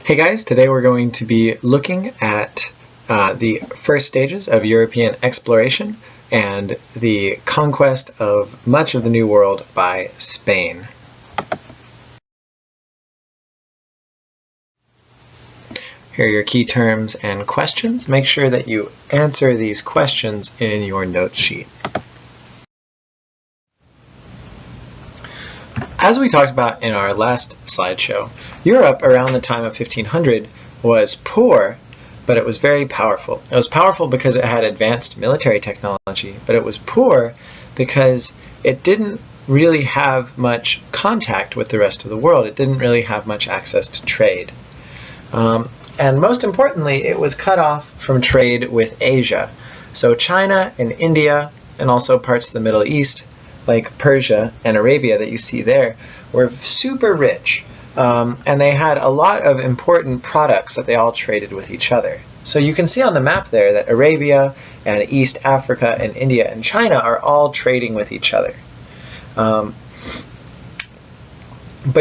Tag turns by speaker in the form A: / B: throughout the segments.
A: Hey guys, today we're going to be looking at the first stages of European exploration and the conquest of much of the New World by Spain. Here are your key terms and questions. Make sure that you answer these questions in your note sheet. As we talked about in our last slideshow, Europe around the time of 1500 was poor, but it was very powerful. It was powerful because it had advanced military technology, but it was poor because it didn't really have much contact with the rest of the world. It didn't really have much access to trade. And most importantly, it was cut off from trade with Asia. So China and India, and also parts of the Middle East, like Persia and Arabia that you see there, were super rich. And they had a lot of important products that they all traded with each other. So you can see on the map there that Arabia and East Africa and India and China are all trading with each other. But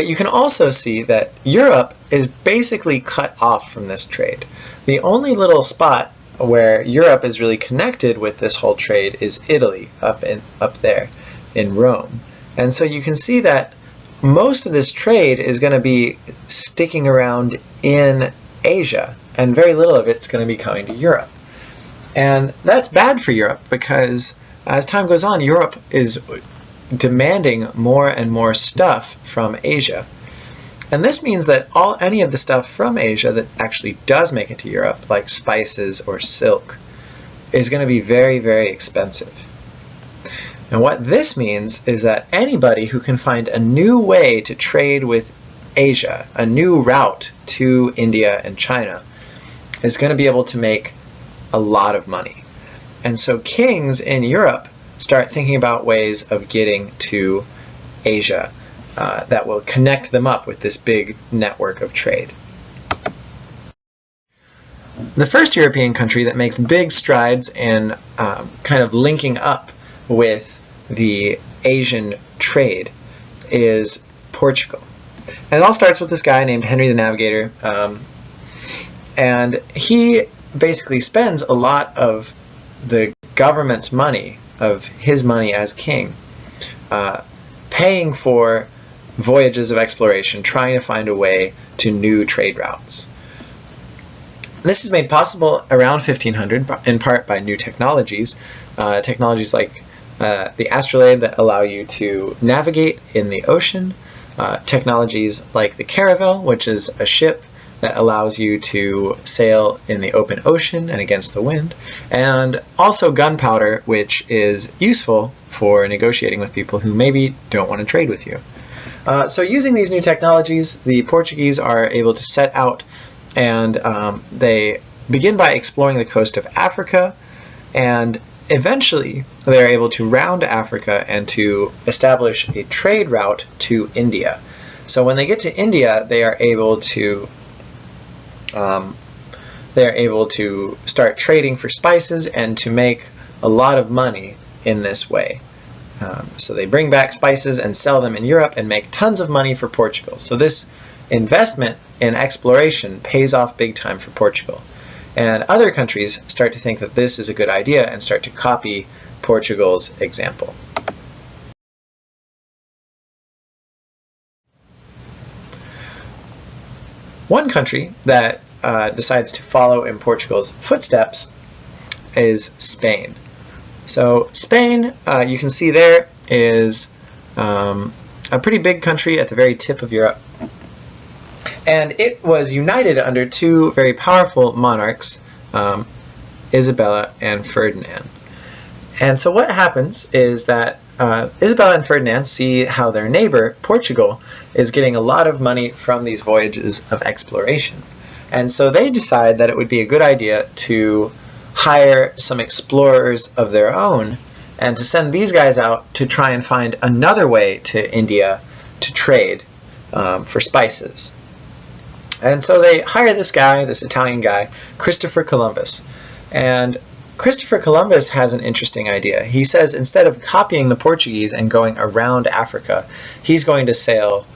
A: you can also see that Europe is basically cut off from this trade. The only little spot where Europe is really connected with this whole trade is Italy, up there in Rome. And so you can see that most of this trade is going to be sticking around in Asia, and very little of it's going to be coming to Europe. And that's bad for Europe because as time goes on, Europe is demanding more and more stuff from Asia. And this means that any of the stuff from Asia that actually does make it to Europe, like spices or silk, is going to be very, very expensive. And what this means is that anybody who can find a new way to trade with Asia, a new route to India and China, is going to be able to make a lot of money. And so kings in Europe start thinking about ways of getting to Asia that will connect them up with this big network of trade. The first European country that makes big strides in kind of linking up with the Asian trade is Portugal. And it all starts with this guy named Henry the Navigator, and he basically spends a lot of the government's money, of his money as king, paying for voyages of exploration, trying to find a way to new trade routes. This is made possible around 1500 in part by new technologies, technologies like the astrolabe that allow you to navigate in the ocean, technologies like the caravel, which is a ship that allows you to sail in the open ocean and against the wind, and also gunpowder, which is useful for negotiating with people who maybe don't want to trade with you. So using these new technologies, the Portuguese are able to set out, and they begin by exploring the coast of Africa, and eventually they're able to round Africa and to establish a trade route to India. So when they get to India, they are able to start trading for spices and to make a lot of money in this way. So they bring back spices and sell them in Europe and make tons of money for Portugal. So this investment in exploration pays off big time for Portugal. And other countries start to think that this is a good idea and start to copy Portugal's example. One country that decides to follow in Portugal's footsteps is Spain. So Spain, you can see there, is a pretty big country at the very tip of Europe. And it was united under two very powerful monarchs, Isabella and Ferdinand. And so what happens is that Isabella and Ferdinand see how their neighbor, Portugal, is getting a lot of money from these voyages of exploration. And so they decide that it would be a good idea to hire some explorers of their own and to send these guys out to try and find another way to India to trade for spices. And so they hire this guy, this Italian guy, Christopher Columbus. And Christopher Columbus has an interesting idea. He says instead of copying the Portuguese and going around Africa, he's going to sail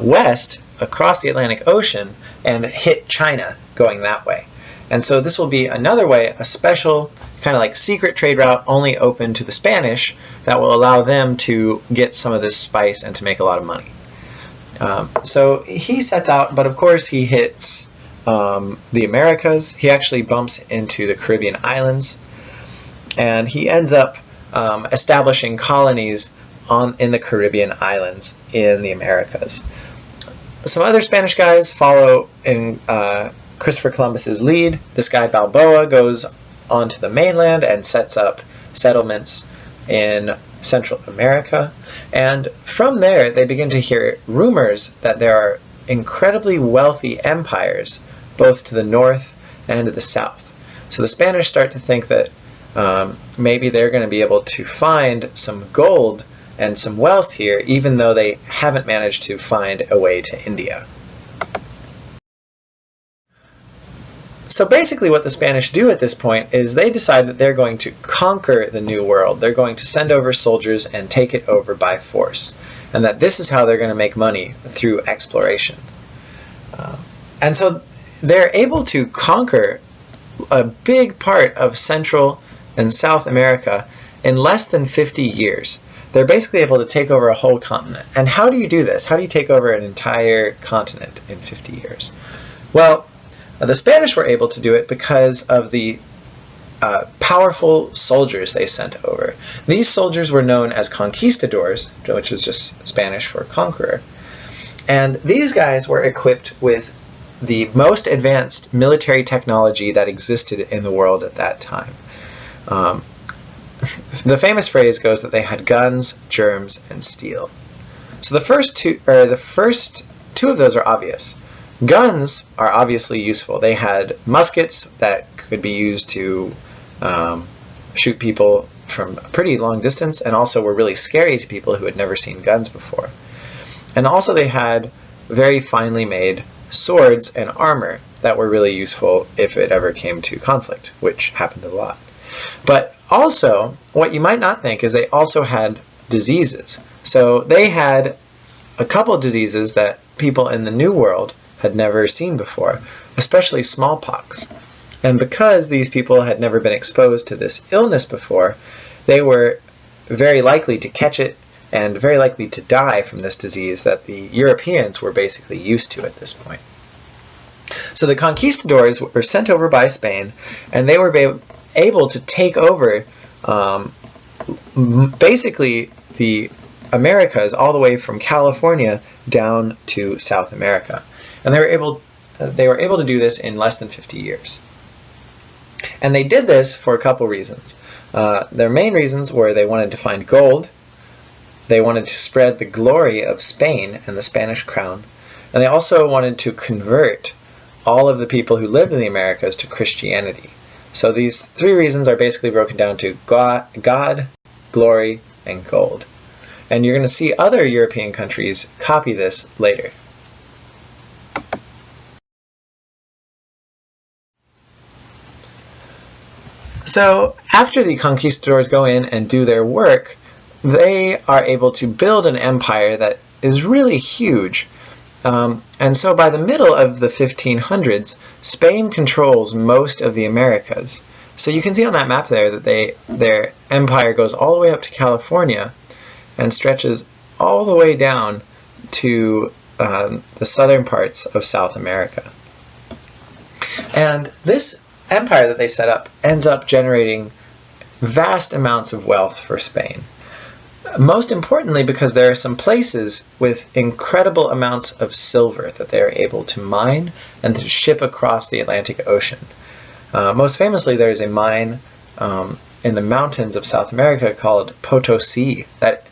A: west across the Atlantic Ocean and hit China going that way. And so this will be another way, a special kind of like secret trade route only open to the Spanish that will allow them to get some of this spice and to make a lot of money. So he sets out, but of course he hits the Americas. He actually bumps into the Caribbean islands, and he ends up establishing colonies in the Caribbean islands in the Americas. Some other Spanish guys follow in Christopher Columbus's lead. This guy Balboa goes onto the mainland and sets up settlements in Central America. And from there, they begin to hear rumors that there are incredibly wealthy empires, both to the north and to the south. So the Spanish start to think that maybe they're going to be able to find some gold and some wealth here, even though they haven't managed to find a way to India. So basically what the Spanish do at this point is they decide that they're going to conquer the New World. They're going to send over soldiers and take it over by force. And that this is how they're going to make money, through exploration. And so they're able to conquer a big part of Central and South America in less than 50 years. They're basically able to take over a whole continent. And how do you do this? How do you take over an entire continent in 50 years? Well, the Spanish were able to do it because of the powerful soldiers they sent over. These soldiers were known as conquistadors, which is just Spanish for conqueror. And these guys were equipped with the most advanced military technology that existed in the world at that time. The famous phrase goes that they had guns, germs, and steel. So the first two of those are obvious. Guns are obviously useful. They had muskets that could be used to shoot people from a pretty long distance, and also were really scary to people who had never seen guns before. And also they had very finely made swords and armor that were really useful if it ever came to conflict, which happened a lot. But also, what you might not think is they also had diseases. So they had a couple diseases that people in the New World had never seen before, especially smallpox. And because these people had never been exposed to this illness before, they were very likely to catch it and very likely to die from this disease that the Europeans were basically used to at this point. So the conquistadors were sent over by Spain, and they were able to take over basically the Americas all the way from California down to South America. And they were able to do this in less than 50 years. And they did this for a couple reasons. Their main reasons were they wanted to find gold, they wanted to spread the glory of Spain and the Spanish crown, and they also wanted to convert all of the people who lived in the Americas to Christianity. So these three reasons are basically broken down to God, glory, and gold. And you're going to see other European countries copy this later. So after the conquistadors go in and do their work, they are able to build an empire that is really huge. And so by the middle of the 1500s, Spain controls most of the Americas. So you can see on that map there that their empire goes all the way up to California and stretches all the way down to the southern parts of South America. And this empire that they set up ends up generating vast amounts of wealth for Spain. Most importantly, because there are some places with incredible amounts of silver that they are able to mine and to ship across the Atlantic Ocean. Most famously, there is a mine in the mountains of South America called Potosi that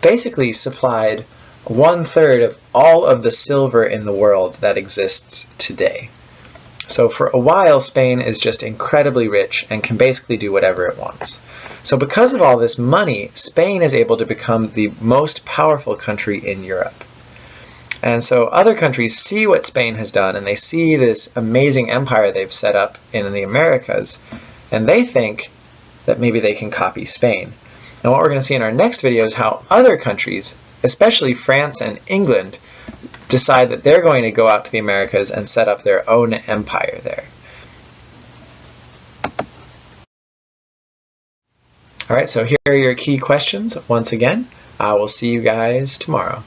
A: basically supplied 1/3 of all of the silver in the world that exists today. So for a while, Spain is just incredibly rich and can basically do whatever it wants. So because of all this money, Spain is able to become the most powerful country in Europe. And so other countries see what Spain has done, and they see this amazing empire they've set up in the Americas, and they think that maybe they can copy Spain. And what we're going to see in our next video is how other countries, especially France and England, decide that they're going to go out to the Americas and set up their own empire there. All right, so here are your key questions once again. I will see you guys tomorrow.